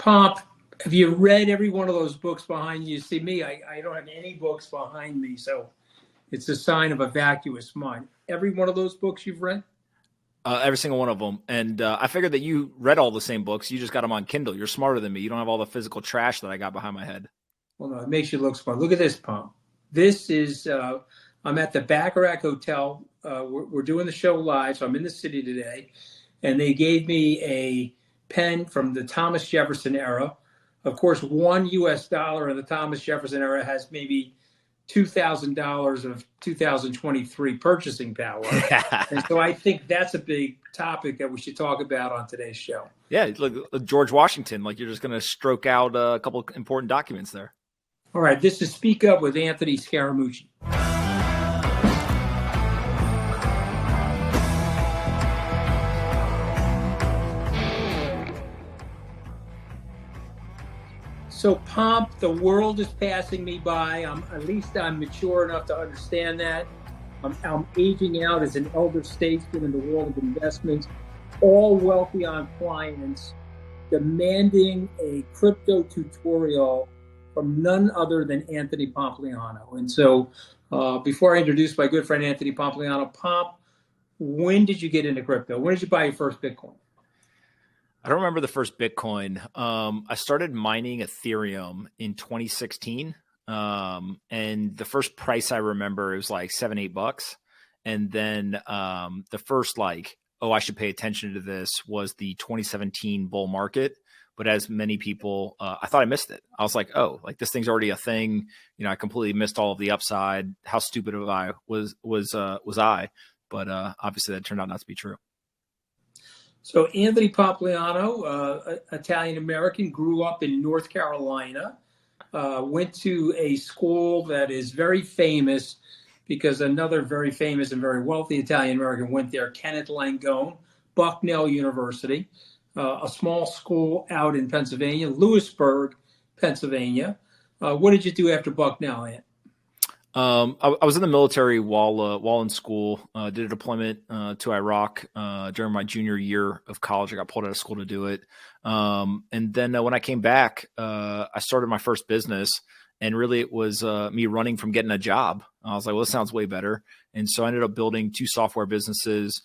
Pomp, have you read every one of those books behind you? See me, I don't have any books behind me, so it's a sign of a vacuous mind. Every one of those books you've read? Every single one of them. And I figured that you read all the same books. You just got them on Kindle. You're smarter than me. You don't have all the physical trash that I got behind my head. Well, no, it makes you look smart. Look at this, Pomp. This is, I'm at the Baccarat Hotel. We're doing the show live, so I'm in the city today. And they gave me a pen from the Thomas Jefferson era. Of course, $1 US in the Thomas Jefferson era has maybe $2,000 of 2023 purchasing power. And so I think that's a big topic that we should talk about on today's show. Yeah, like George Washington, like you're just going to stroke out a couple of important documents there. All right, this is Speak Up with Anthony Scaramucci. So, Pomp, the world is passing me by. At least I'm mature enough to understand that. I'm aging out as an elder statesman in the world of investments. All Wealthion clients demanding a crypto tutorial from none other than Anthony Pompliano. And so, before I introduce my good friend Anthony Pompliano, Pomp, when did you get into crypto? When did you buy your first Bitcoin? I don't remember the first Bitcoin. I started mining Ethereum in 2016. And the first price I remember was like $7-8. And then the first I should pay attention to this was the 2017 bull market. But as many people, I thought I missed it. I was like, oh, like this thing's already a thing. You know, I completely missed all of the upside. How stupid of I was I? But obviously that turned out not to be true. So Anthony Pompliano, Italian-American, grew up in North Carolina, went to a school that is very famous because another very famous and very wealthy Italian-American went there, Kenneth Langone, Bucknell University, a small school out in Pennsylvania, Lewisburg, Pennsylvania. What did you do after Bucknell, Ant? I was in the military while in school. Did a deployment to Iraq during my junior year of college. I got pulled out of school to do it. And then when I came back, I started my first business. And really, it was me running from getting a job. I was like, well, this sounds way better. And so I ended up building 2 software businesses.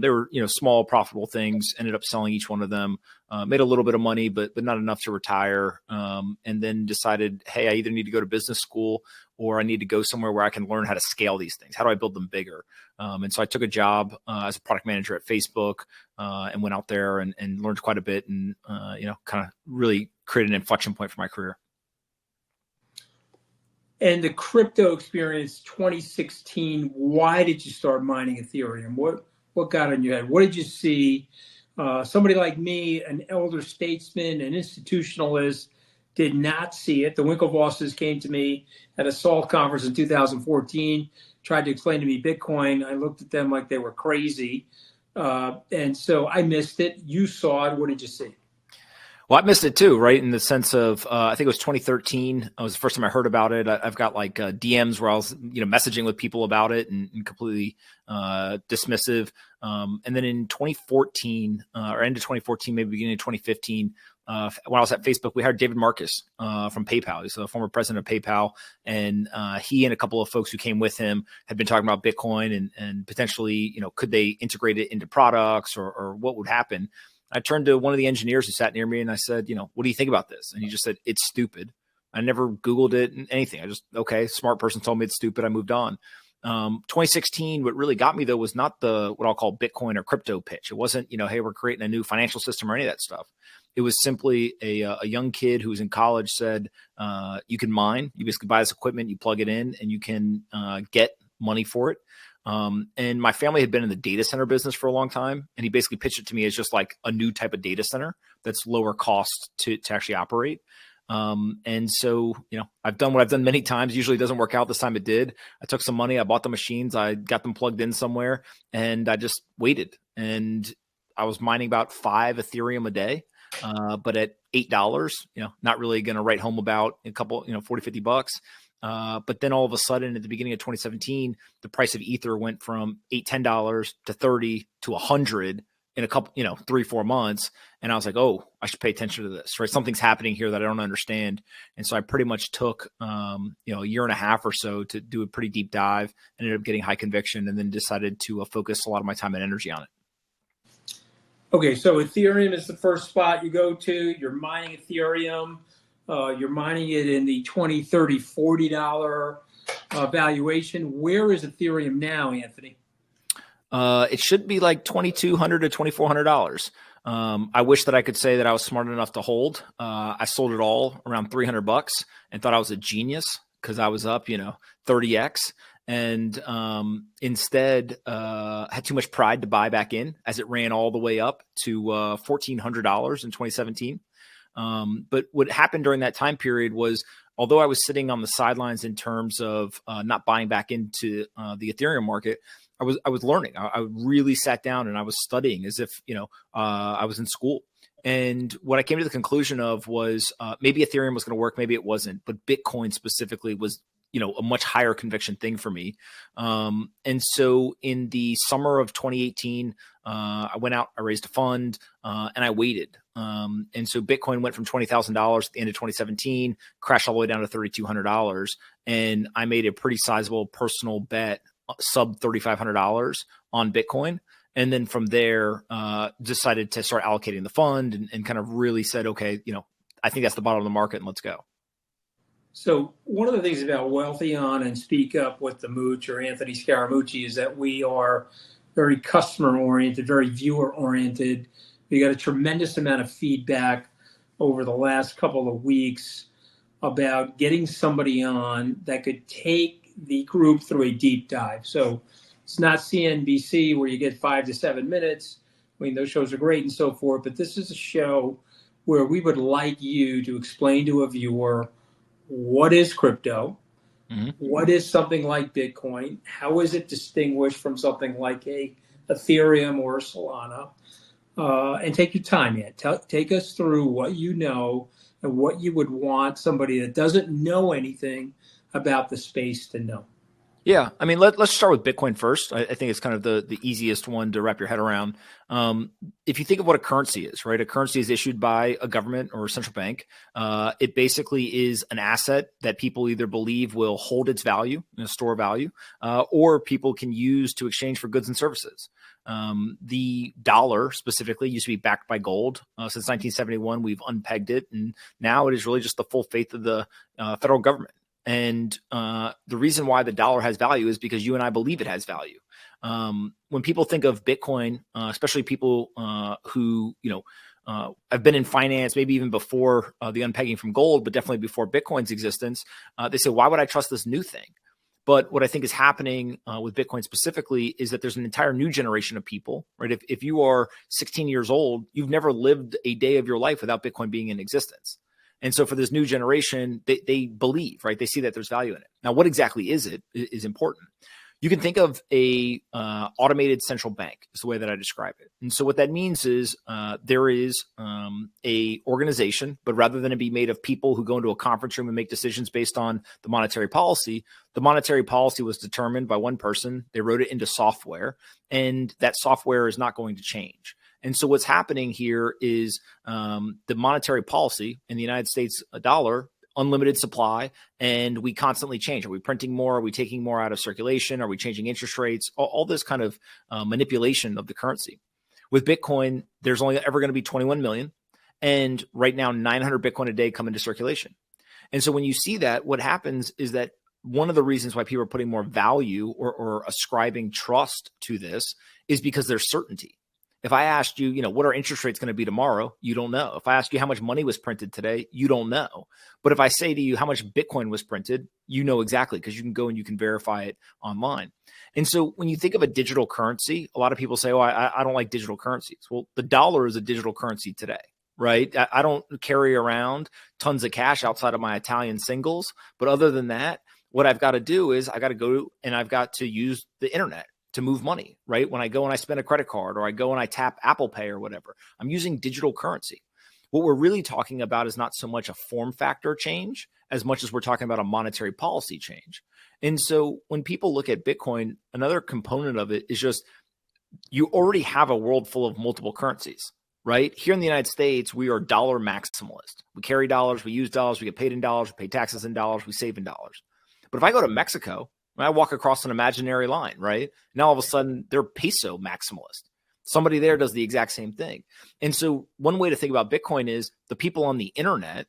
They were, small, profitable things. Ended up selling each one of them. Made a little bit of money, but not enough to retire. And then decided, hey, I either need to go to business school or I need to go somewhere where I can learn how to scale these things. How do I build them bigger? And so I took a job as a product manager at Facebook and went out there and learned quite a bit and, kind of really created an inflection point for my career. And the crypto experience, 2016, why did you start mining Ethereum? What got in your head? What did you see? Somebody like me, an elder statesman, an institutionalist, did not see it. The Winklevosses came to me at a SALT conference in 2014, tried to explain to me Bitcoin. I looked at them like they were crazy. And so I missed it. You saw it. What did you see? Well, I missed it too, right? In the sense of, I think it was 2013. It was the first time I heard about it. I've got like DMs where I was, messaging with people about it and completely dismissive. And then in 2014 or end of 2014, maybe beginning of 2015, when I was at Facebook, we hired David Marcus from PayPal. He's the former president of PayPal. And he and a couple of folks who came with him had been talking about Bitcoin and potentially, could they integrate it into products or what would happen? I turned to one of the engineers who sat near me and I said, what do you think about this? And he just said, it's stupid. I never Googled it and anything. I just, okay, smart person told me it's stupid. I moved on. 2016, what really got me though was not the, what I'll call Bitcoin or crypto pitch. It wasn't, hey, we're creating a new financial system or any of that stuff. It was simply a young kid who was in college said, you can mine, you basically buy this equipment, you plug it in and you can get money for it. And my family had been in the data center business for a long time. And he basically pitched it to me as just like a new type of data center that's lower cost to actually operate. And so, I've done what I've done many times. Usually it doesn't work out. This time it did. I took some money, I bought the machines, I got them plugged in somewhere and I just waited. And I was mining about 5 Ethereum a day. But at $8, not really going to write home about a couple, $40, $50. But then all of a sudden at the beginning of 2017, the price of Ether went from $8, $10 to $30 to $100 in a couple, 3-4 months. And I was like, oh, I should pay attention to this, right? Something's happening here that I don't understand. And so I pretty much took, a year and a half or so to do a pretty deep dive, ended up getting high conviction, and then decided to focus a lot of my time and energy on it. Okay, so Ethereum is the first spot you go to. You're mining Ethereum. You're mining it in the $20, $30, $40 valuation. Where is Ethereum now, Anthony? It should be like $2,200 to $2,400. I wish that I could say that I was smart enough to hold. I sold it all around $300 and thought I was a genius because I was up, 30x. And instead had too much pride to buy back in as it ran all the way up to $1,400 in 2017. But what happened during that time period was, although I was sitting on the sidelines in terms of not buying back into the Ethereum market, I was learning. I really sat down and I was studying as if I was in school. And what I came to the conclusion of was maybe Ethereum was going to work, maybe it wasn't, but Bitcoin specifically was a much higher conviction thing for me. And so in the summer of 2018, I went out, I raised a fund, and I waited. And so Bitcoin went from $20,000 at the end of 2017, crashed all the way down to $3,200. And I made a pretty sizable personal bet, sub $3,500 on Bitcoin. And then from there, decided to start allocating the fund and kind of really said, okay, I think that's the bottom of the market and let's go. So one of the things about Wealthion and Speak Up with the Mooch or Anthony Scaramucci is that we are very customer-oriented, very viewer-oriented. We got a tremendous amount of feedback over the last couple of weeks about getting somebody on that could take the group through a deep dive. So it's not CNBC where you get 5 to 7 minutes. I mean, those shows are great and so forth, but this is a show where we would like you to explain to a viewer what is crypto, what is something like Bitcoin, how is it distinguished from something like a Ethereum or Solana, and take your time in. Take us through what you know and what you would want somebody that doesn't know anything about the space to know. Yeah, I mean, let's start with Bitcoin first. I think it's kind of the easiest one to wrap your head around. If you think of what a currency is, right? A currency is issued by a government or a central bank. It basically is an asset that people either believe will hold its value, store value, or people can use to exchange for goods and services. The dollar specifically used to be backed by gold. Since 1971, we've unpegged it, and now it is really just the full faith of the federal government. And the reason why the dollar has value is because you and I believe it has value. When people think of Bitcoin, especially people who have been in finance, maybe even before the unpegging from gold, but definitely before Bitcoin's existence, they say, why would I trust this new thing? But what I think is happening with Bitcoin specifically is that there's an entire new generation of people, right? If you are 16 years old, you've never lived a day of your life without Bitcoin being in existence. And so for this new generation, they believe, right? They see that there's value in it. Now, what exactly is it is important. You can think of a automated central bank is the way that I describe it. And so what that means is there is a organization, but rather than it be made of people who go into a conference room and make decisions based on the monetary policy was determined by one person. They wrote it into software, and that software is not going to change. And so what's happening here is the monetary policy in the United States, a dollar, unlimited supply, and we constantly change. Are we printing more? Are we taking more out of circulation? Are we changing interest rates? All this kind of manipulation of the currency. With Bitcoin, there's only ever going to be 21 million. And right now, 900 Bitcoin a day come into circulation. And so when you see that, what happens is that one of the reasons why people are putting more value or ascribing trust to this is because there's certainty. If I asked you, what are interest rates going to be tomorrow? You don't know. If I ask you how much money was printed today, you don't know. But if I say to you how much Bitcoin was printed, you know exactly because you can go and you can verify it online. And so when you think of a digital currency, a lot of people say, oh, I don't like digital currencies. Well, the dollar is a digital currency today, right? I don't carry around tons of cash outside of my Italian singles. But other than that, what I've got to do is I got to go and I've got to use the internet to move money, right? When I go and I spend a credit card or I go and I tap Apple Pay or whatever, I'm using digital currency. What we're really talking about is not so much a form factor change as much as we're talking about a monetary policy change. And so when people look at Bitcoin, another component of it is just you already have a world full of multiple currencies, right? Here in the United States, we are dollar maximalist. We carry dollars, we use dollars, we get paid in dollars, we pay taxes in dollars, we save in dollars. But if I go to Mexico, I walk across an imaginary line, right? Now all of a sudden they're peso maximalist. Somebody there does the exact same thing. And so one way to think about Bitcoin is the people on the internet,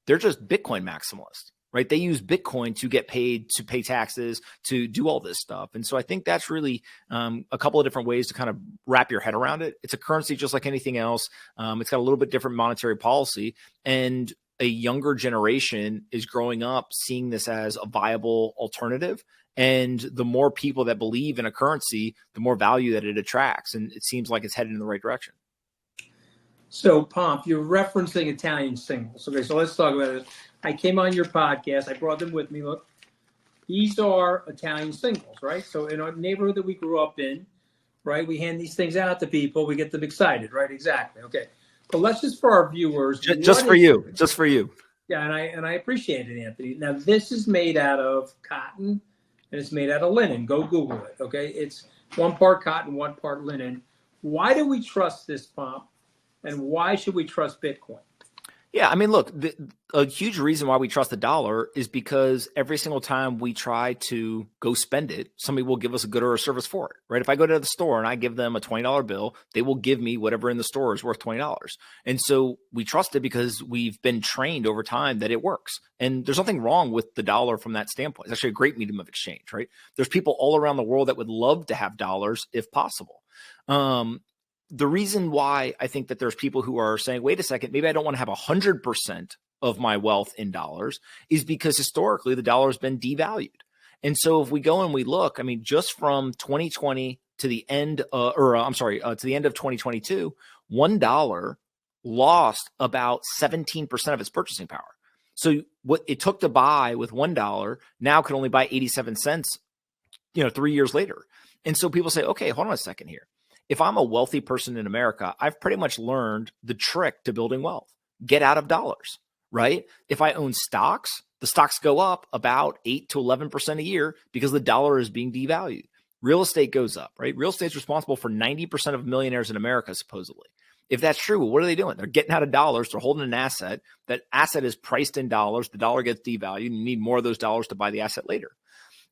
they're just Bitcoin maximalists, right? They use Bitcoin to get paid, to pay taxes, to do all this stuff. And so I think that's really a couple of different ways to kind of wrap your head around it. It's a currency just like anything else. It's got a little bit different monetary policy, and a younger generation is growing up seeing this as a viable alternative. And the more people that believe in a currency, the more value that it attracts. And it seems like it's headed in the right direction. So, Pomp, you're referencing Italian singles. Okay, so let's talk about it. I came on your podcast. I brought them with me. Look, these are Italian singles, right? So in our neighborhood that we grew up in, right, we hand these things out to people. We get them excited, right? Exactly. Okay. But let's just, for our viewers. Just for you. Yeah, and I appreciate it, Anthony. Now, this is made out of cotton, and it's made out of linen. Go Google it, okay? It's 1 part cotton, 1 part linen. Why do we trust this, Pomp? And why should we trust Bitcoin? Yeah, I mean, look, a huge reason why we trust the dollar is because every single time we try to go spend it, somebody will give us a good or a service for it, right? If I go to the store and I give them a $20 bill, they will give me whatever in the store is worth $20. And so we trust it because we've been trained over time that it works. And there's nothing wrong with the dollar from that standpoint. It's actually a great medium of exchange, right? There's people all around the world that would love to have dollars if possible. The reason why I think that there's people who are saying, wait a second, maybe I don't want to have 100% of my wealth in dollars, is because historically the dollar has been devalued. And so if we go and we look, I mean, just from 2020 to the end, to the end of 2022, $1 lost about 17% of its purchasing power. So what it took to buy with $1 now can only buy 87 cents, 3 years later. And so people say, okay, hold on a second here. If I'm a wealthy person in America, I've pretty much learned the trick to building wealth. Get out of dollars, right? If I own stocks, the stocks go up about 8 to 11% a year because the dollar is being devalued. Real estate goes up, right? Real estate is responsible for 90% of millionaires in America, supposedly. If that's true, well, what are they doing? They're getting out of dollars. They're holding an asset. That asset is priced in dollars. The dollar gets devalued. You need more of those dollars to buy the asset later.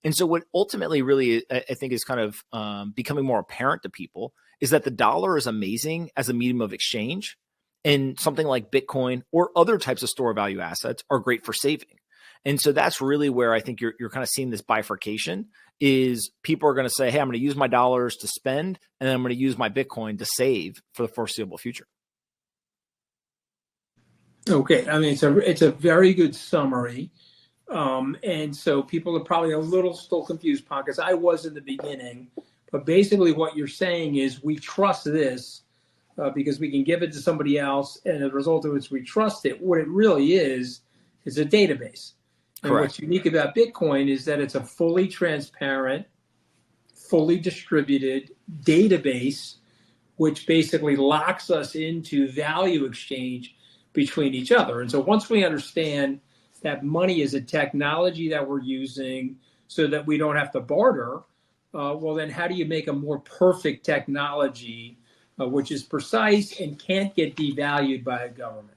And so what ultimately really, I think, is kind of becoming more apparent to people is that the dollar is amazing as a medium of exchange, and something like Bitcoin or other types of store value assets are great for saving. And so that's really where I think you're kind of seeing this bifurcation is people are going to say, hey, I'm going to use my dollars to spend, and then I'm going to use my Bitcoin to save for the foreseeable future. Okay. I mean, it's a very good summary. And so people are probably a little still confused, because I was in the beginning. But basically what you're saying is we trust this because we can give it to somebody else, and as a result of which we trust it. What it really is a database. And Correct. what's unique about Bitcoin is that it's a fully transparent, fully distributed database, which basically locks us into value exchange between each other. And so once we understand that money is a technology that we're using so that we don't have to barter, well, then how do you make a more perfect technology which is precise and can't get devalued by a government?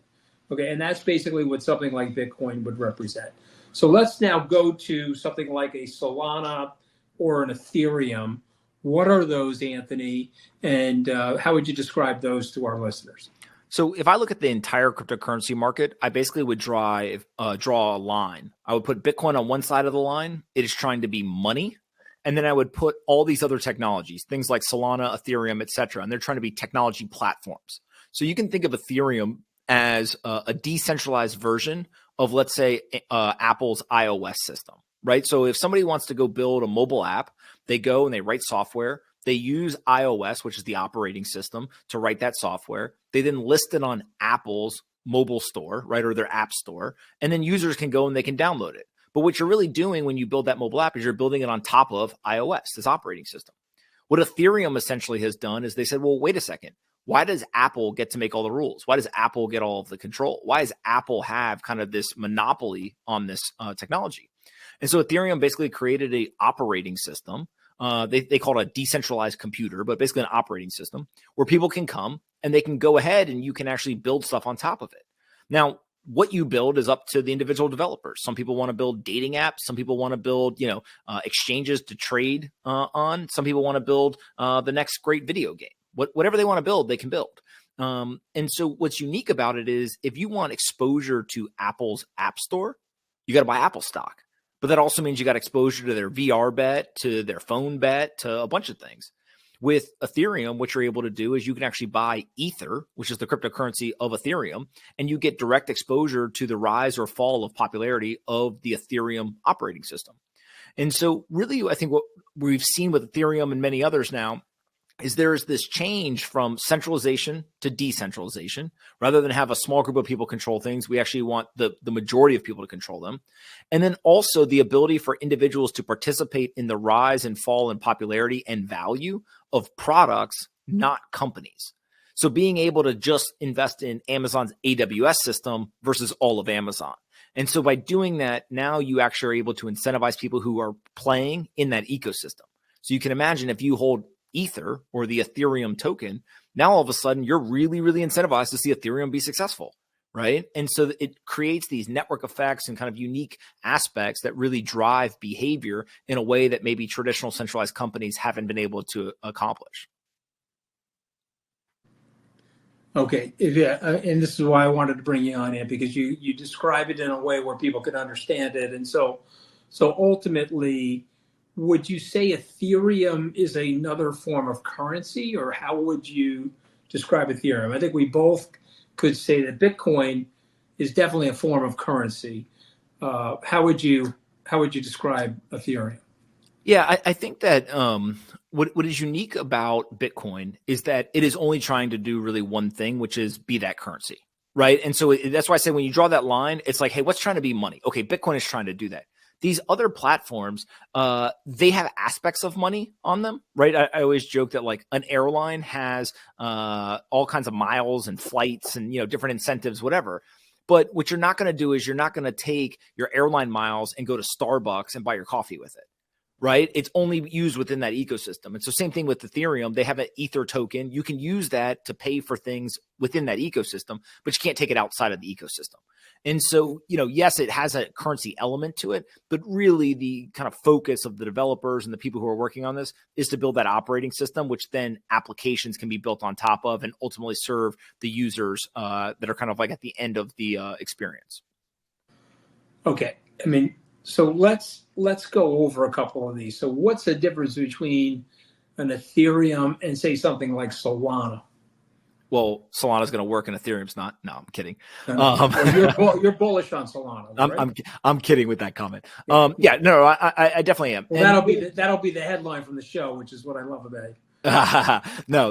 Okay, and that's basically what something like Bitcoin would represent. So let's now go to something like a Solana or an Ethereum. What are those, Anthony? And how would you describe those to our listeners? So if I look at the entire cryptocurrency market, I basically would draw a line. I would put Bitcoin on one side of the line. It is trying to be money. And then I would put all these other technologies, things like Solana, Ethereum, et cetera. And they're trying to be technology platforms. So you can think of Ethereum as a decentralized version of, let's say, Apple's iOS system, right? So if somebody wants to go build a mobile app, they go and they write software. They use iOS, which is the operating system, to write that software. They then list it on Apple's mobile store, right, or their app store, and then users can go and they can download it. But what you're really doing when you build that mobile app is you're building it on top of iOS, this operating system. What Ethereum essentially has done is they said, well, wait a second. Why does Apple get to make all the rules? Why does Apple get all of the control? Why does Apple have kind of this monopoly on this technology? And so Ethereum basically created an operating system They call it a decentralized computer, but basically an operating system where people can come and they can go ahead and you can actually build stuff on top of it. Now, what you build is up to the individual developers. Some people want to build dating apps. Some people want to build, exchanges to trade on. Some people want to build the next great video game. Whatever they want to build, they can build. And so what's unique about it is if you want exposure to Apple's App Store, you got to buy Apple stock. But that also means you got exposure to their VR bet, to their phone bet, to a bunch of things. With Ethereum, what you're able to do is you can actually buy Ether, which is the cryptocurrency of Ethereum, and you get direct exposure to the rise or fall of popularity of the Ethereum operating system. And so really, I think what we've seen with Ethereum and many others now is there's this change from centralization to decentralization. Rather than have a small group of people control things, we actually want the majority of people to control them. And then also the ability for individuals to participate in the rise and fall in popularity and value of products, not companies. So being able to just invest in Amazon's AWS system versus all of Amazon. And so by doing that, now you actually are able to incentivize people who are playing in that ecosystem. So you can imagine if you hold Ether or the Ethereum token, now all of a sudden you're really, really incentivized to see Ethereum be successful, right? And so it creates these network effects and kind of unique aspects that really drive behavior in a way that maybe traditional centralized companies haven't been able to accomplish. Okay, and this is why I wanted to bring you on in, because you describe it in a way where people can understand it. And so ultimately, would you say Ethereum is another form of currency, or how would you describe Ethereum? I think we both could say that Bitcoin is definitely a form of currency. How would you describe Ethereum? Yeah, I think that what is unique about Bitcoin is that it is only trying to do really one thing, which is be that currency, right? And so that's why I say when you draw that line, it's like, hey, what's trying to be money? Okay, Bitcoin is trying to do that. These other platforms, they have aspects of money on them, right? I always joke that like an airline has all kinds of miles and flights and, different incentives, whatever. But what you're not going to do is you're not going to take your airline miles and go to Starbucks and buy your coffee with it, right? It's only used within that ecosystem. And so same thing with Ethereum. They have an Ether token. You can use that to pay for things within that ecosystem, but you can't take it outside of the ecosystem. And so, yes, it has a currency element to it, but really the kind of focus of the developers and the people who are working on this is to build that operating system, which then applications can be built on top of and ultimately serve the users that are kind of like at the end of the experience. Okay. So let's go over a couple of these. So what's the difference between an Ethereum and say something like Solana? Well, Solana's going to work and Ethereum's not. No, I'm kidding. You're bullish on Solana, right? I'm kidding with that comment. Yeah, no, I definitely am. Well, that'll be the headline from the show, which is what I love about it. No,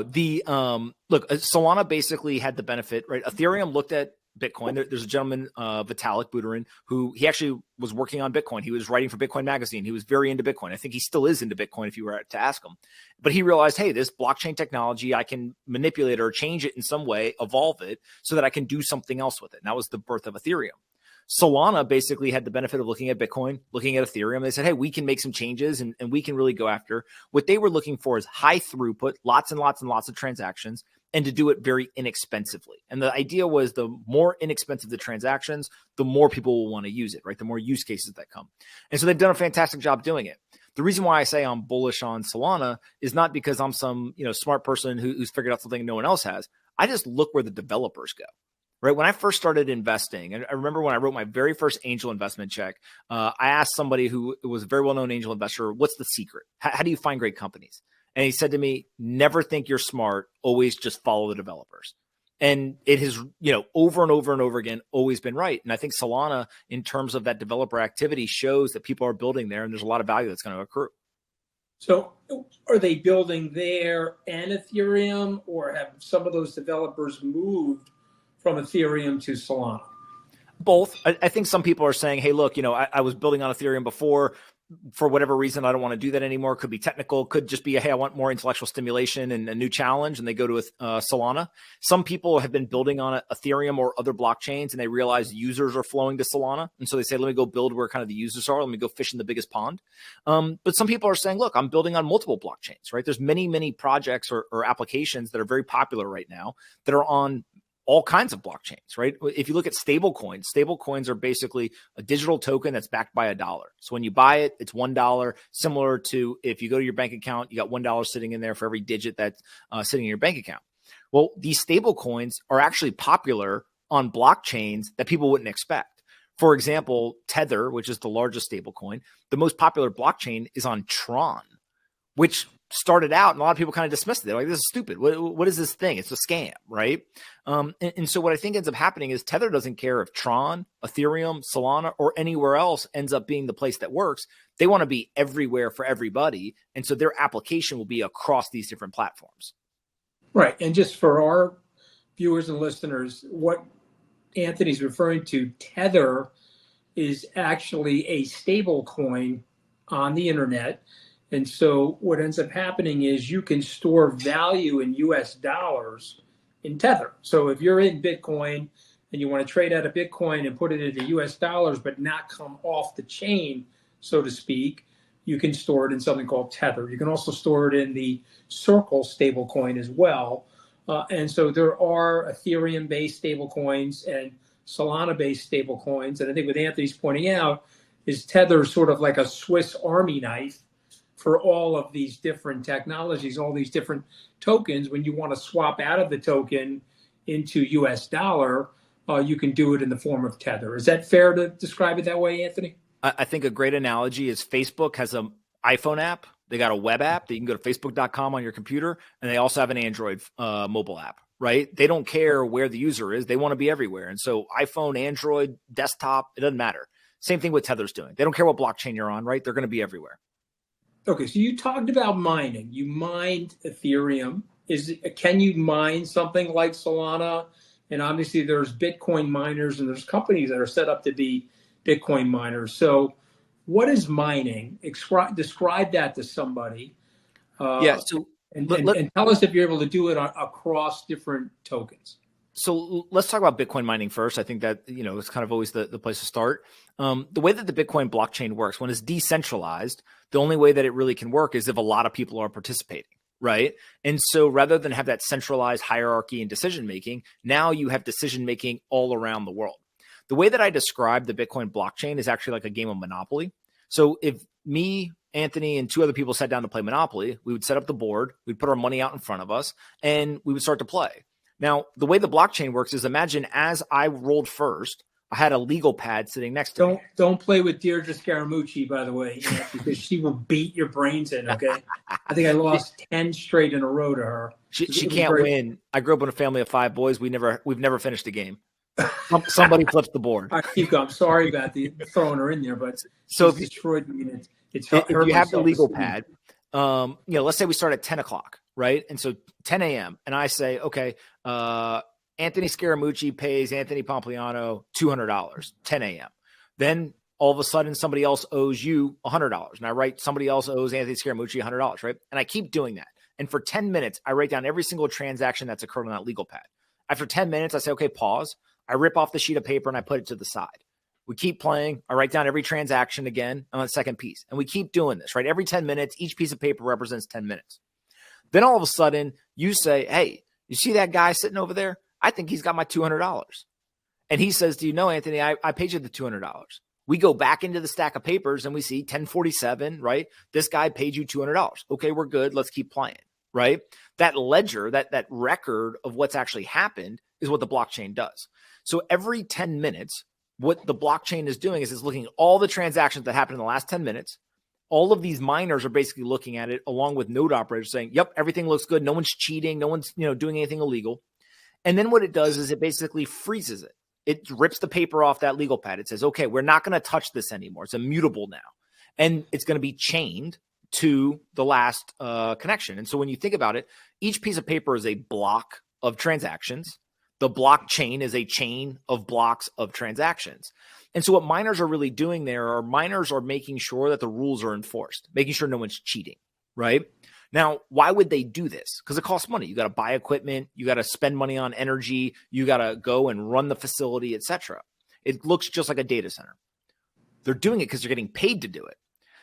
look, Solana basically had the benefit, right? Ethereum looked at Bitcoin. There's a gentleman, Vitalik Buterin, who he actually was working on Bitcoin. He was writing for Bitcoin Magazine. He was very into Bitcoin. I think he still is into Bitcoin if you were to ask him. But he realized, hey, this blockchain technology, I can manipulate or change it in some way, evolve it so that I can do something else with it. And that was the birth of Ethereum. Solana basically had the benefit of looking at Bitcoin, looking at Ethereum. They said, hey, we can make some changes and we can really go after. What they were looking for is high throughput, lots and lots and lots of transactions, and to do it very inexpensively. And the idea was the more inexpensive the transactions, the more people will want to use it, right? The more use cases that come. And so they've done a fantastic job doing it. The reason why I say I'm bullish on Solana is not because I'm some smart person who's figured out something no one else has. I just look where the developers go. Right. When I first started investing, and I remember when I wrote my very first angel investment check, I asked somebody who was a very well-known angel investor, what's the secret? How do you find great companies? And he said to me, never think you're smart, always just follow the developers. And it has, over and over and over again, always been right. And I think Solana, in terms of that developer activity, shows that people are building there and there's a lot of value that's going to accrue. So are they building there and Ethereum, or have some of those developers moved from Ethereum to Solana? Both. I think some people are saying, hey, look, I was building on Ethereum before. for whatever reason, I don't want to do that anymore. Could be technical, could just be, hey, I want more intellectual stimulation and a new challenge, and they go to Solana. Some people have been building on Ethereum or other blockchains, and they realize users are flowing to Solana. And so they say, let me go build where kind of the users are. Let me go fish in the biggest pond. But some people are saying, look, I'm building on multiple blockchains, right? There's many, many projects or applications that are very popular right now that are on all kinds of blockchains, right? If you look at stablecoins are basically a digital token that's backed by $1. So when you buy it, it's $1, similar to if you go to your bank account, you got $1 sitting in there for every digit that's sitting in your bank account. Well, these stablecoins are actually popular on blockchains that people wouldn't expect. For example, Tether, which is the largest stablecoin, the most popular blockchain is on Tron, which started out and a lot of people kind of dismissed it. They're like, this is stupid. What is this thing? It's a scam, right? And so what I think ends up happening is Tether doesn't care if Tron, Ethereum, Solana, or anywhere else ends up being the place that works. They want to be everywhere for everybody. And so their application will be across these different platforms. Right. And just for our viewers and listeners, what Anthony's referring to, Tether is actually a stable coin on the internet. And so what ends up happening is you can store value in US dollars in Tether. So if you're in Bitcoin and you want to trade out of Bitcoin and put it into US dollars, but not come off the chain, so to speak, you can store it in something called Tether. You can also store it in the Circle stablecoin as well. And so there are Ethereum-based stablecoins and Solana-based stablecoins. And I think what Anthony's pointing out is Tether is sort of like a Swiss Army knife for all of these different technologies, all these different tokens. When you want to swap out of the token into US dollar, you can do it in the form of Tether. Is that fair to describe it that way, Anthony? I think a great analogy is Facebook has an iPhone app. They got a web app that you can go to facebook.com on your computer, and they also have an Android mobile app, right? They don't care where the user is. They want to be everywhere. And so iPhone, Android, desktop, it doesn't matter. Same thing with Tether's doing. They don't care what blockchain you're on, right? They're going to be everywhere. Okay, so you talked about mining. You mined Ethereum. Can you mine something like Solana? And obviously there's Bitcoin miners and there's companies that are set up to be Bitcoin miners. So what is mining? Describe that to somebody. And tell us if you're able to do it across different tokens. So let's talk about Bitcoin mining first. I think that, it's kind of always the place to start. The way that the Bitcoin blockchain works, when it's decentralized, the only way that it really can work is if a lot of people are participating, right? And so rather than have that centralized hierarchy and decision-making, now you have decision-making all around the world. The way that I describe the Bitcoin blockchain is actually like a game of Monopoly. So if me, Anthony, and two other people sat down to play Monopoly, we would set up the board, we'd put our money out in front of us, and we would start to play. Now, the way the blockchain works is imagine as I rolled first, I had a legal pad sitting next to me. Don't play with Deirdre Scaramucci, by the way, because she will beat your brains in, okay? I think I lost 10 straight in a row to her. She can't win. I grew up in a family of 5 boys. We've never finished a game. Somebody flips the board. I keep going. I'm sorry about throwing her in there, but so if destroyed me. If you have the legal pad, let's say we start at 10 o'clock, right? And so 10 a.m. and I say, okay, Anthony Scaramucci pays Anthony Pompliano $200, 10 a.m. Then all of a sudden somebody else owes you $100. And I write somebody else owes Anthony Scaramucci $100, right? And I keep doing that. And for 10 minutes, I write down every single transaction that's occurred on that legal pad. After 10 minutes, I say, okay, pause. I rip off the sheet of paper and I put it to the side. We keep playing. I write down every transaction again on the second piece. And we keep doing this, right? Every 10 minutes, each piece of paper represents 10 minutes. Then all of a sudden you say, hey, you see that guy sitting over there? I think he's got my $200. And he says, do you know, Anthony, I paid you the $200. We go back into the stack of papers and we see 1047, right? This guy paid you $200. Okay, we're good. Let's keep playing, right? That ledger, that record of what's actually happened is what the blockchain does. So every 10 minutes, what the blockchain is doing is it's looking at all the transactions that happened in the last 10 minutes. All of these miners are basically looking at it along with node operators saying, yep, everything looks good. No one's cheating. No one's, doing anything illegal. And then what it does is it basically freezes it. It rips the paper off that legal pad. It says, okay, we're not going to touch this anymore. It's immutable now. And it's going to be chained to the last connection. And so when you think about it, each piece of paper is a block of transactions. The blockchain is a chain of blocks of transactions. And so what miners are really doing there are miners are making sure that the rules are enforced, making sure no one's cheating, right? Now, why would they do this? Because it costs money. You got to buy equipment, you got to spend money on energy, you got to go and run the facility, etc. It looks just like a data center. They're doing it because they're getting paid to do it.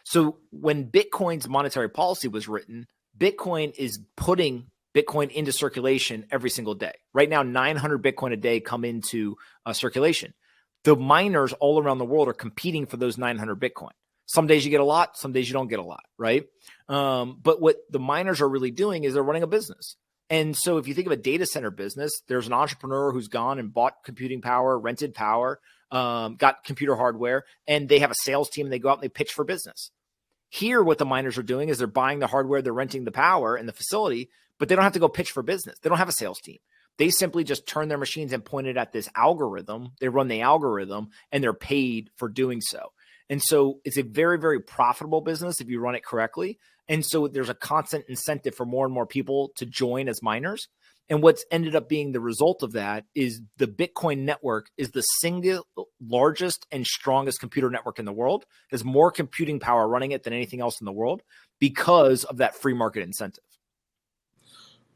So when Bitcoin's monetary policy was written, Bitcoin is putting Bitcoin into circulation every single day. Right now, 900 Bitcoin a day come into circulation. The miners all around the world are competing for those 900 Bitcoin. Some days you get a lot, some days you don't get a lot, right? But what the miners are really doing is they're running a business. And so if you think of a data center business, there's an entrepreneur who's gone and bought computing power, rented power, got computer hardware, and they have a sales team and they go out and they pitch for business. Here, what the miners are doing is they're buying the hardware, they're renting the power and the facility, but they don't have to go pitch for business. They don't have a sales team. They simply just turn their machines and point it at this algorithm. They run the algorithm and they're paid for doing so. And so it's a very, very profitable business if you run it correctly. And so there's a constant incentive for more and more people to join as miners. And what's ended up being the result of that is the Bitcoin network is the single largest and strongest computer network in the world. There's more computing power running it than anything else in the world because of that free market incentive.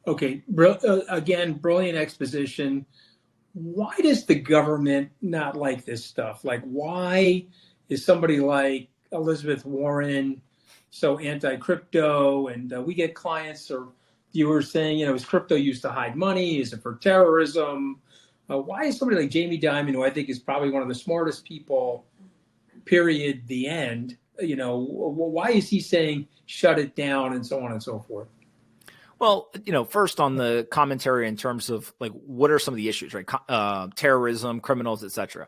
Okay. Again, brilliant exposition. Why does the government not like this stuff? Like, why is somebody like Elizabeth Warren so anti-crypto? And we get clients or viewers saying, is crypto used to hide money? Is it for terrorism? Why is somebody like Jamie Dimon, who I think is probably one of the smartest people, period, the end, why is he saying shut it down and so on and so forth? Well, first on the commentary in terms of like, what are some of the issues, right? Terrorism, criminals, etc.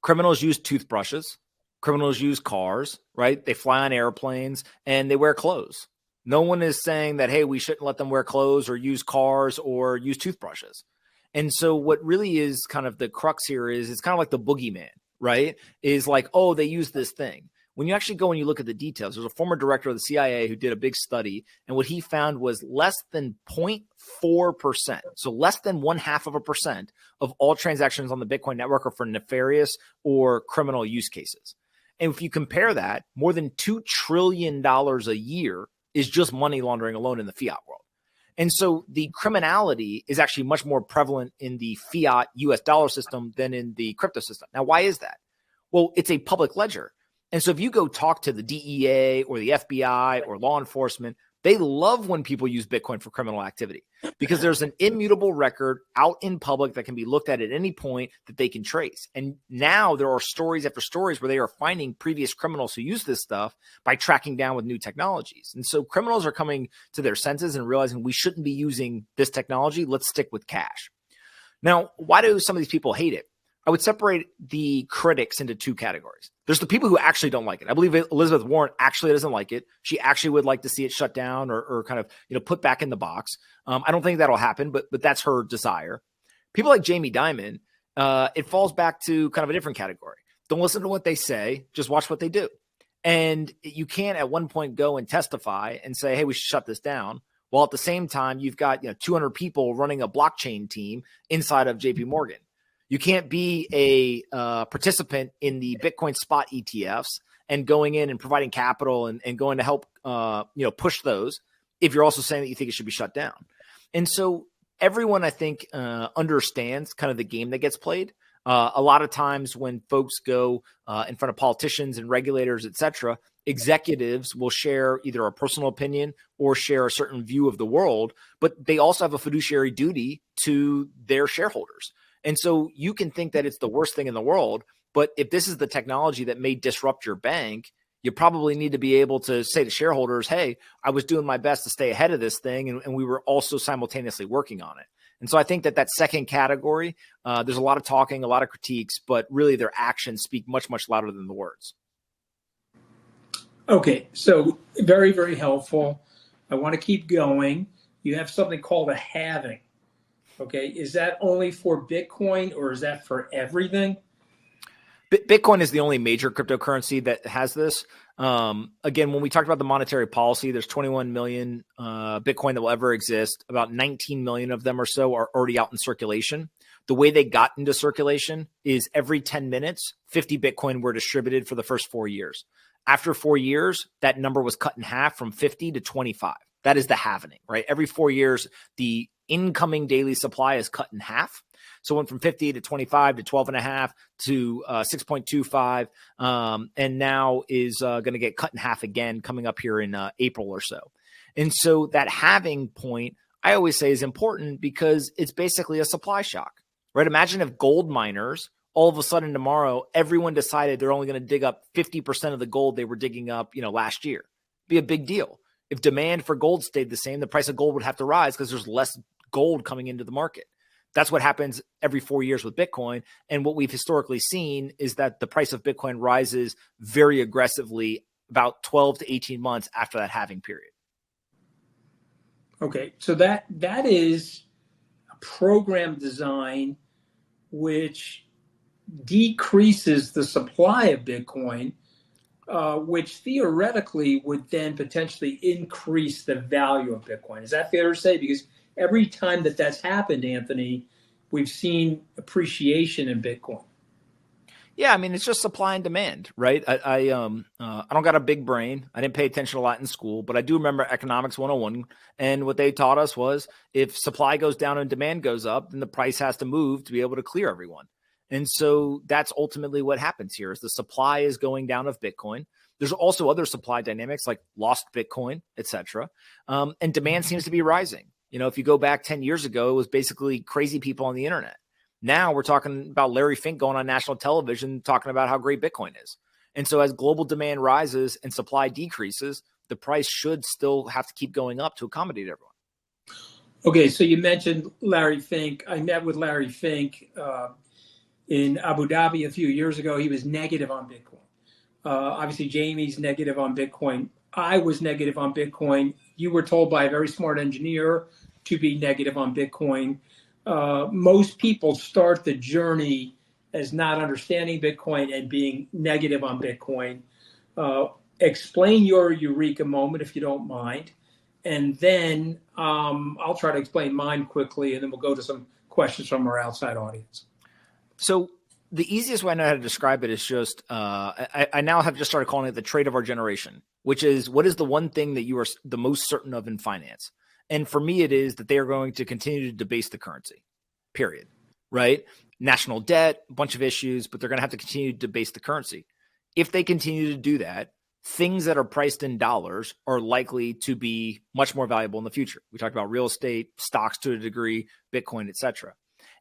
Criminals use toothbrushes. Criminals use cars, right? They fly on airplanes and they wear clothes. No one is saying that, hey, we shouldn't let them wear clothes or use cars or use toothbrushes. And so what really is kind of the crux here is it's kind of like the boogeyman, right? Is like, oh, they use this thing. When you actually go and you look at the details, there's a former director of the CIA who did a big study, and what he found was less than 0.4%, so less than 0.5% of all transactions on the Bitcoin network are for nefarious or criminal use cases. And if you compare that, more than $2 trillion a year is just money laundering alone in the fiat world. And so the criminality is actually much more prevalent in the fiat US dollar system than in the crypto system. Now, why is that? Well, it's a public ledger. And so if you go talk to the DEA or the FBI or law enforcement, they love when people use Bitcoin for criminal activity because there's an immutable record out in public that can be looked at any point that they can trace. And now there are stories after stories where they are finding previous criminals who use this stuff by tracking down with new technologies. And so criminals are coming to their senses and realizing we shouldn't be using this technology. Let's stick with cash. Now, why do some of these people hate it? I would separate the critics into two categories. There's the people who actually don't like it. I believe Elizabeth Warren actually doesn't like it. She actually would like to see it shut down or kind of, put back in the box. I don't think that'll happen, but that's her desire. People like Jamie Dimon, it falls back to kind of a different category. Don't listen to what they say, just watch what they do. And you can't at one point go and testify and say, hey, we should shut this down. While at the same time, you've got 200 people running a blockchain team inside of JP Morgan. You can't be a participant in the Bitcoin spot ETFs and going in and providing capital and going to help push those if you're also saying that you think it should be shut down. And so everyone, I think, understands kind of the game that gets played. A lot of times when folks go in front of politicians and regulators, et cetera, executives will share either a personal opinion or share a certain view of the world, but they also have a fiduciary duty to their shareholders. And so you can think that it's the worst thing in the world, but if this is the technology that may disrupt your bank, you probably need to be able to say to shareholders, hey, I was doing my best to stay ahead of this thing, and we were also simultaneously working on it. And so I think that second category, there's a lot of talking, a lot of critiques, but really their actions speak much, much louder than the words. Okay, so very, very helpful. I want to keep going. You have something called a halving. Okay, is that only for Bitcoin or is that for everything? Bitcoin is the only major cryptocurrency that has this. Again, when we talked about the monetary policy, there's 21 million Bitcoin that will ever exist. About 19 million of them or so are already out in circulation. The way they got into circulation is every 10 minutes, 50 Bitcoin were distributed for the first 4 years. After 4 years, that number was cut in half from 50 to 25. That is the halving, right? Every 4 years, the incoming daily supply is cut in half. So it went from 50 to 25 to 12.5 to 6.25, and now is going to get cut in half again coming up here in April or so. And so that halving point, I always say, is important because it's basically a supply shock, right? Imagine if gold miners, all of a sudden tomorrow, everyone decided they're only going to dig up 50% of the gold they were digging up, last year. It'd be a big deal. If demand for gold stayed the same, the price of gold would have to rise because there's less gold coming into the market. That's what happens every 4 years with Bitcoin. And what we've historically seen is that the price of Bitcoin rises very aggressively about 12 to 18 months after that halving period. Okay, so that is a program design which decreases the supply of Bitcoin, which theoretically would then potentially increase the value of Bitcoin. Is that fair to say? Because every time that's happened, Anthony, we've seen appreciation in Bitcoin. Yeah, I mean, it's just supply and demand, right? I don't got a big brain. I didn't pay attention a lot in school, but I do remember economics 101. And what they taught us was if supply goes down and demand goes up, then the price has to move to be able to clear everyone. And so that's ultimately what happens here is the supply is going down of Bitcoin. There's also other supply dynamics like lost Bitcoin, et cetera. And demand seems to be rising. If you go back 10 years ago, it was basically crazy people on the internet. Now we're talking about Larry Fink going on national television talking about how great Bitcoin is. And so as global demand rises and supply decreases, the price should still have to keep going up to accommodate everyone. Okay, so you mentioned Larry Fink. I met with Larry Fink in Abu Dhabi a few years ago. He was negative on Bitcoin. Obviously, Jamie's negative on Bitcoin. I was negative on Bitcoin. You were told by a very smart engineer to be negative on Bitcoin. Most people start the journey as not understanding Bitcoin and being negative on Bitcoin. Explain your eureka moment, if you don't mind. And then I'll try to explain mine quickly, and then we'll go to some questions from our outside audience. So the easiest way I know how to describe it is just I now have just started calling it the trait of our generation, which is what is the one thing that you are the most certain of in finance? And for me, it is that they are going to continue to debase the currency, period, right? National debt, a bunch of issues, but they're going to have to continue to debase the currency. If they continue to do that, things that are priced in dollars are likely to be much more valuable in the future. We talked about real estate, stocks to a degree, Bitcoin, et cetera.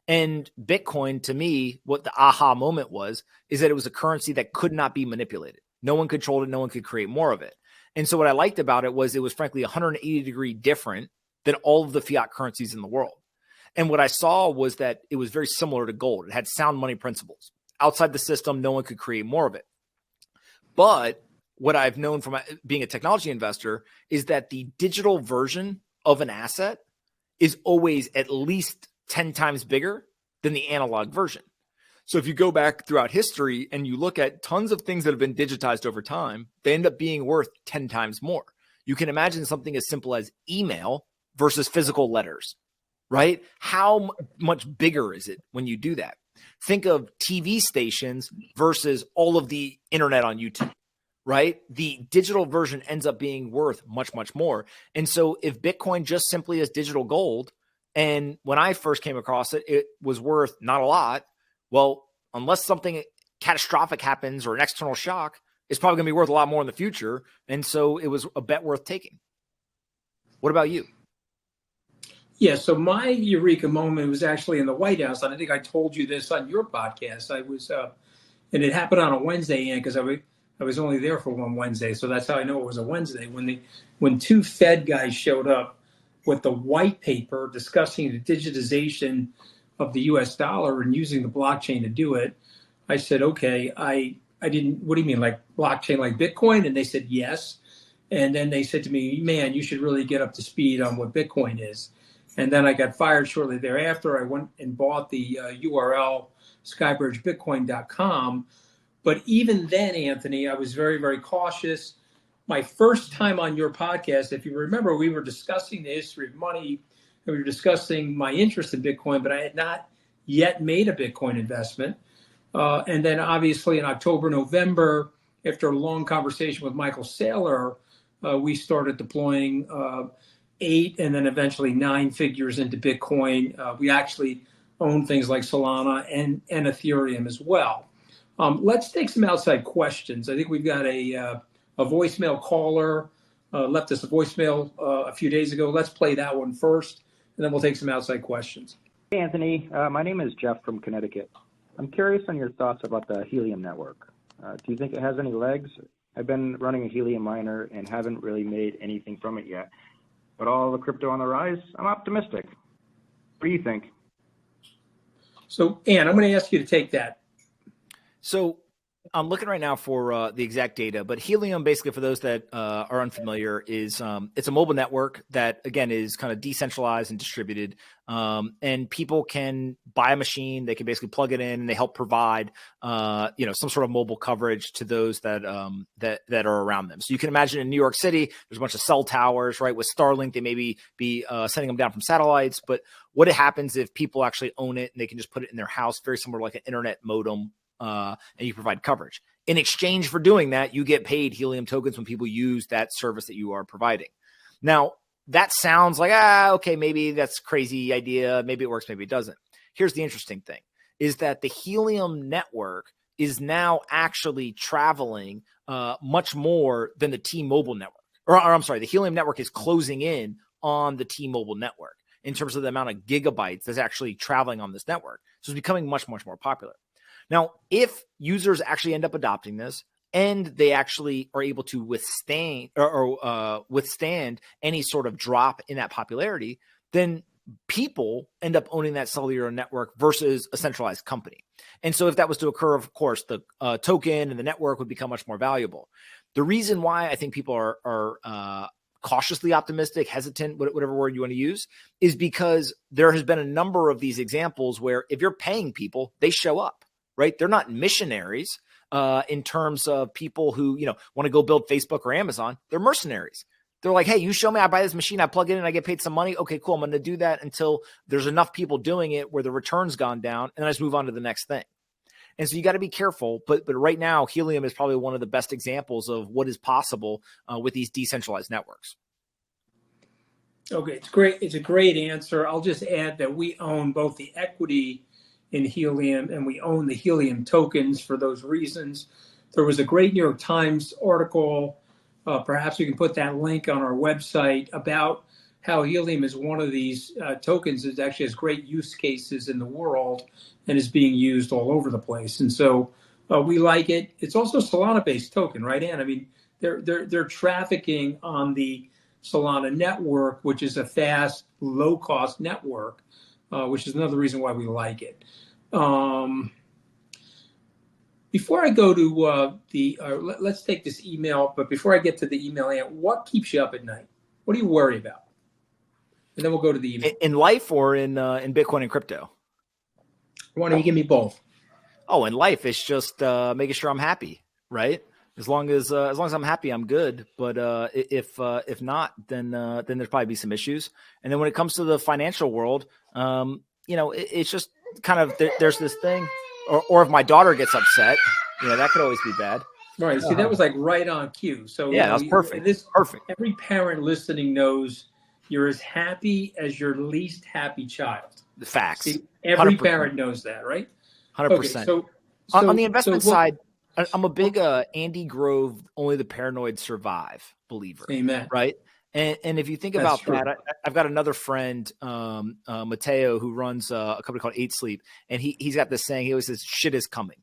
And Bitcoin, to me, what the aha moment was, is that it was a currency that could not be manipulated. No one controlled it. No one could create more of it. And so what I liked about it was frankly 180-degree different than all of the fiat currencies in the world. And what I saw was that it was very similar to gold. It had sound money principles. Outside the system, no one could create more of it. But what I've known from being a technology investor is that the digital version of an asset is always at least 10 times bigger than the analog version. So if you go back throughout history and you look at tons of things that have been digitized over time, they end up being worth 10 times more. You can imagine something as simple as email versus physical letters, right? How much bigger is it when you do that? Think of TV stations versus all of the internet on YouTube, right? The digital version ends up being worth much, much more. And so if Bitcoin just simply is digital gold, and when I first came across it, it was worth not a lot. Well, unless something catastrophic happens or an external shock, it's probably going to be worth a lot more in the future. And so it was a bet worth taking. What about you? Yeah, so my eureka moment was actually in the White House. And I think I told you this on your podcast. I was, and it happened on a Wednesday, Ian, because I was only there for one Wednesday. So that's how I know it was a Wednesday. When two Fed guys showed up with the white paper discussing the digitization of the US dollar and using the blockchain to do it, I said, okay, I didn't, what do you mean, like blockchain like Bitcoin? And they said, yes. And then they said to me, man, you should really get up to speed on what Bitcoin is. And then I got fired shortly thereafter. I went and bought the URL skybridgebitcoin.com. But even then, Anthony, I was very, very cautious. My first time on your podcast, if you remember, we were discussing the history of money. We were discussing my interest in Bitcoin, but I had not yet made a Bitcoin investment. And then obviously in October, November, after a long conversation with Michael Saylor, we started deploying 8 and then eventually 9 figures into Bitcoin. We actually own things like Solana and Ethereum as well. Let's take some outside questions. I think we've got a voicemail caller left us a voicemail a few days ago. Let's play that one first, and then we'll take some outside questions. Hey, Anthony. My name is Jeff from Connecticut. I'm curious on your thoughts about the Helium network. Do you think it has any legs? I've been running a Helium miner and haven't really made anything from it yet. But all the crypto on the rise, I'm optimistic. What do you think? So, Ann, I'm going to ask you to take that. So I'm looking right now for the exact data, but Helium, basically, for those that are unfamiliar, is it's a mobile network that, again, is kind of decentralized and distributed. And people can buy a machine, they can basically plug it in, and they help provide, some sort of mobile coverage to those that that are around them. So you can imagine in New York City, there's a bunch of cell towers, right? With Starlink, they maybe be sending them down from satellites. But what happens if people actually own it and they can just put it in their house, very similar to like an internet modem, and you provide coverage. In exchange for doing that, you get paid Helium tokens when people use that service that you are providing. Now, that sounds like, okay, maybe that's a crazy idea. Maybe it works, maybe it doesn't. Here's the interesting thing, is that the Helium network is now actually traveling much more than the T-Mobile network. Or I'm sorry, the Helium network is closing in on the T-Mobile network in terms of the amount of gigabytes that's actually traveling on this network. So it's becoming much, much more popular. Now, if users actually end up adopting this and they actually are able to withstand withstand any sort of drop in that popularity, then people end up owning that cellular network versus a centralized company. And so if that was to occur, of course, the token and the network would become much more valuable. The reason why I think people are cautiously optimistic, hesitant, whatever word you want to use, is because there has been a number of these examples where if you're paying people, they show up. Right? They're not missionaries in terms of people who, want to go build Facebook or Amazon. They're mercenaries. They're like, hey, you show me, I buy this machine, I plug it in, I get paid some money. Okay, cool. I'm going to do that until there's enough people doing it where the return's gone down, and then I just move on to the next thing. And so you got to be careful. But right now, Helium is probably one of the best examples of what is possible with these decentralized networks. Okay, it's great. It's a great answer. I'll just add that we own both the equity in Helium, and we own the Helium tokens for those reasons. There was a great New York Times article, perhaps we can put that link on our website, about how Helium is one of these tokens that actually has great use cases in the world and is being used all over the place. And so we like it. It's also a Solana-based token, right, Ann? I mean, they're trafficking on the Solana network, which is a fast, low-cost network, which is another reason why we like it. Before I go to let's take this email, but before I get to the email, Ann, what keeps you up at night? What do you worry about? And then we'll go to the email. In life or in Bitcoin and crypto? Why don't you give me both? Oh, in life, it's just making sure I'm happy, right? As long as I'm happy, I'm good. But if not, then there's probably be some issues. And then when it comes to the financial world, it's just kind of there's this thing, or if my daughter gets upset, that could always be bad. Right. See, that was like right on cue. So yeah, that's perfect. Perfect. Every parent listening knows you're as happy as your least happy child. The facts. See, every 100%. Parent knows that, right? 100%. Okay, so on the investment side, I'm a big Andy Grove, only the paranoid survive believer. Amen. Right. And if you think about that, I've got another friend, Mateo, who runs a company called 8 Sleep, and he's got this saying. He always says, "Shit is coming,"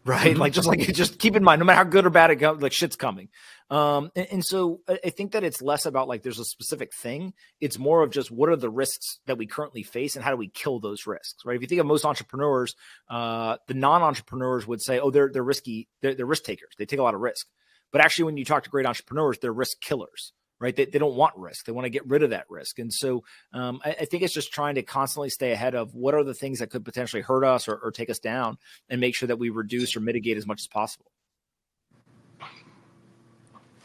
right? Just keep in mind, no matter how good or bad it goes, like shit's coming. And so I think that it's less about like there's a specific thing. It's more of just what are the risks that we currently face and how do we kill those risks, right? If you think of most entrepreneurs, the non-entrepreneurs would say, oh, they're risky, they're risk takers. They take a lot of risk. But actually, when you talk to great entrepreneurs, they're risk killers. Right? They don't want risk. They want to get rid of that risk. And so I think it's just trying to constantly stay ahead of what are the things that could potentially hurt us or take us down, and make sure that we reduce or mitigate as much as possible.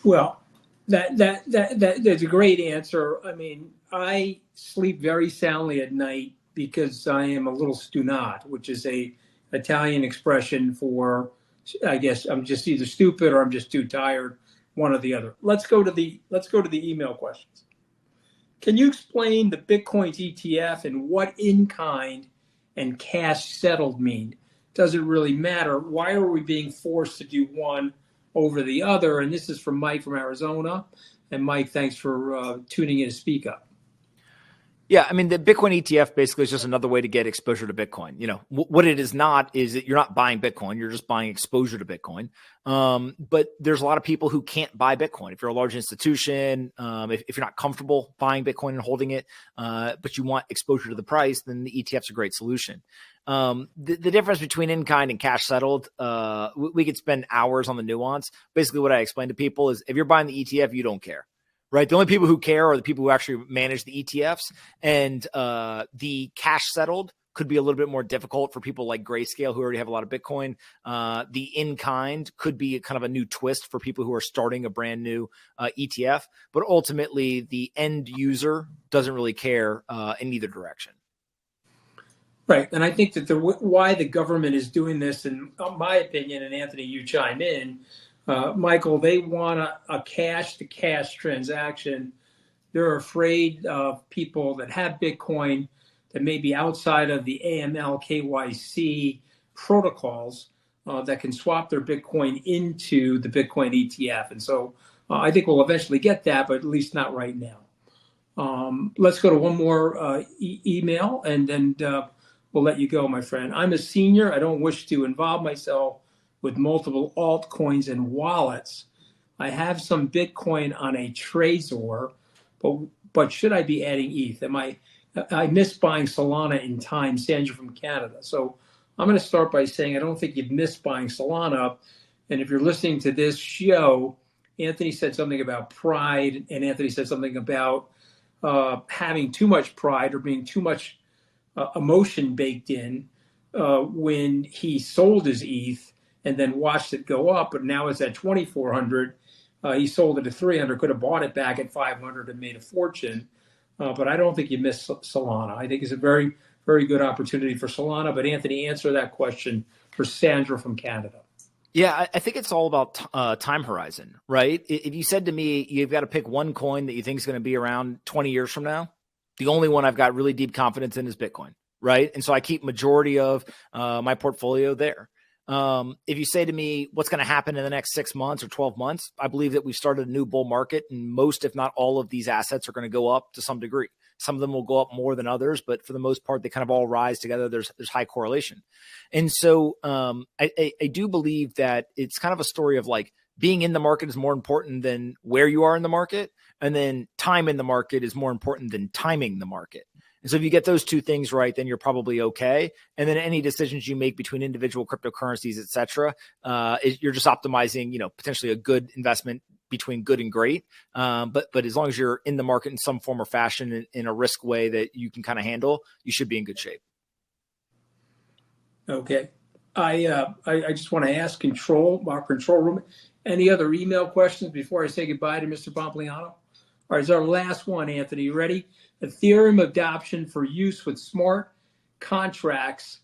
Well, that's a great answer. I mean, I sleep very soundly at night because I am a little stunat, which is a Italian expression for, I guess I'm just either stupid or I'm just too tired, one or the other. Let's go to the email questions. Can you explain the Bitcoin's ETF and what in-kind and cash settled mean? Does it really matter? Why are we being forced to do one over the other? And this is from Mike from Arizona. And Mike, thanks for tuning in to speak up. Yeah, I mean, the Bitcoin ETF basically is just another way to get exposure to Bitcoin. You know, what it is not is that you're not buying Bitcoin, you're just buying exposure to Bitcoin. But there's a lot of people who can't buy Bitcoin. If you're a large institution, if you're not comfortable buying Bitcoin and holding it, but you want exposure to the price, then the ETF's a great solution. The difference between in-kind and cash settled, we could spend hours on the nuance. Basically, what I explain to people is if you're buying the ETF, you don't care. Right. The only people who care are the people who actually manage the ETFs, and the cash settled could be a little bit more difficult for people like Grayscale who already have a lot of Bitcoin. The in-kind could be kind of a new twist for people who are starting a brand new ETF, but ultimately the end user doesn't really care in either direction. Right. And I think that why the government is doing this, in my opinion, and Anthony, you chime in, Michael, they want a cash-to-cash transaction. They're afraid of people that have Bitcoin that may be outside of the AML KYC protocols that can swap their Bitcoin into the Bitcoin ETF. And so I think we'll eventually get that, but at least not right now. Let's go to one more email, and then we'll let you go, my friend. I'm a senior. I don't wish to involve myself with multiple altcoins and wallets. I have some Bitcoin on a Trezor, but should I be adding ETH? I miss buying Solana in time, Sandra from Canada. So I'm going to start by saying I don't think you've missed buying Solana. And if you're listening to this show, Anthony said something about pride, and Anthony said something about having too much pride or being too much emotion baked in when he sold his ETH and then watched it go up, but now it's at 2,400. He sold it at 300, could have bought it back at 500 and made a fortune. But I don't think you missed Solana. I think it's a very, very good opportunity for Solana. But Anthony, answer that question for Sandra from Canada. Yeah, I think it's all about time horizon, right? If you said to me, you've got to pick one coin that you think is going to be around 20 years from now, the only one I've got really deep confidence in is Bitcoin, right? And so I keep majority of my portfolio there. If you say to me, what's going to happen in the next 6 months or 12 months, I believe that we've started a new bull market, and most, if not all of these assets are going to go up to some degree. Some of them will go up more than others, but for the most part, they kind of all rise together. There's high correlation. And so I do believe that it's kind of a story of like being in the market is more important than where you are in the market. And then time in the market is more important than timing the market. And so if you get those two things right, then you're probably okay. And then any decisions you make between individual cryptocurrencies, et cetera, you're just optimizing, potentially a good investment between good and great. But as long as you're in the market in some form or fashion in a risk way that you can kind of handle, you should be in good shape. Okay. I just want to ask our control room, any other email questions before I say goodbye to Mr. Pompliano? All right, it's our last one, Anthony. You ready? Ethereum adoption for use with smart contracts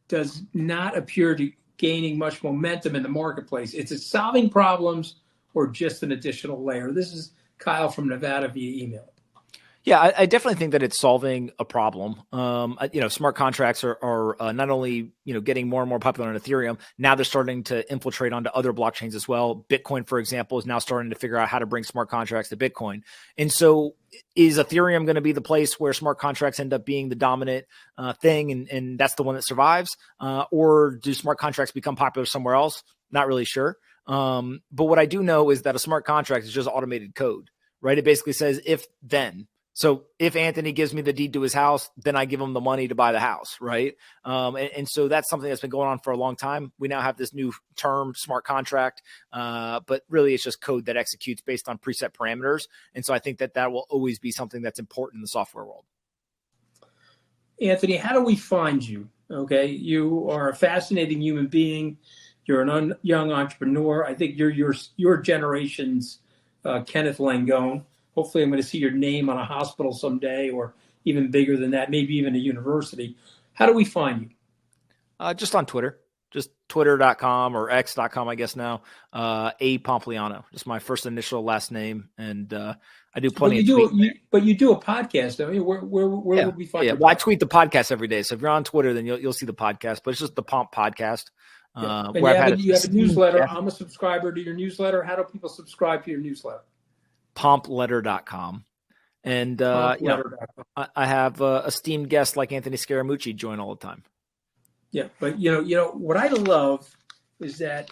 does not appear to gaining much momentum in the marketplace. Is it solving problems or just an additional layer? This is Kyle from Nevada via email. Yeah, I definitely think that it's solving a problem. Smart contracts are not only, getting more and more popular on Ethereum, now they're starting to infiltrate onto other blockchains as well. Bitcoin, for example, is now starting to figure out how to bring smart contracts to Bitcoin. And so is Ethereum going to be the place where smart contracts end up being the dominant thing and that's the one that survives? Or do smart contracts become popular somewhere else? Not really sure. But what I do know is that a smart contract is just automated code, right? It basically says if then. So if Anthony gives me the deed to his house, then I give him the money to buy the house, right? And so that's something that's been going on for a long time. We now have this new term, smart contract, but really it's just code that executes based on preset parameters. And so I think that will always be something that's important in the software world. Anthony, how do we find you? Okay, you are a fascinating human being. You're a young entrepreneur. I think you're your generation's Kenneth Langone. Hopefully I'm going to see your name on a hospital someday or even bigger than that, maybe even a university. How do we find you? Just on Twitter, just twitter.com or x.com, I guess now. A Pompliano, just my first initial last name. And I do plenty of tweets. But you do a podcast, don't you? Where would we find you? Well, I tweet the podcast every day. So if you're on Twitter, then you'll see the podcast. But it's just the Pomp Podcast. And you have a newsletter. I'm a subscriber to your newsletter. How do people subscribe to your newsletter? Pompletter.com. And I have esteemed guests like Anthony Scaramucci join all the time. Yeah, but what I love is that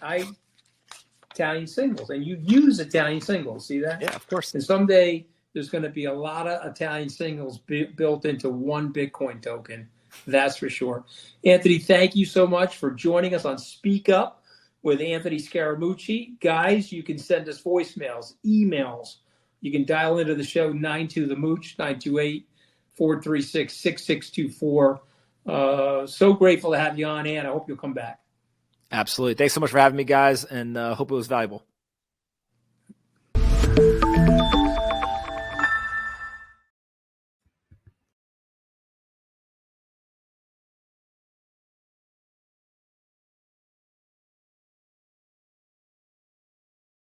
Italian singles, and you use Italian singles. See that? Yeah, of course. And someday there's going to be a lot of Italian singles built into one Bitcoin token. That's for sure. Anthony, thank you so much for joining us on Speak Up with Anthony Scaramucci. Guys, you can send us voicemails, emails. You can dial into the show 92-THE-MOOCH, 928-436-6624. So grateful to have you on, Ann. I hope you'll come back. Absolutely. Thanks so much for having me, guys, and hope it was valuable.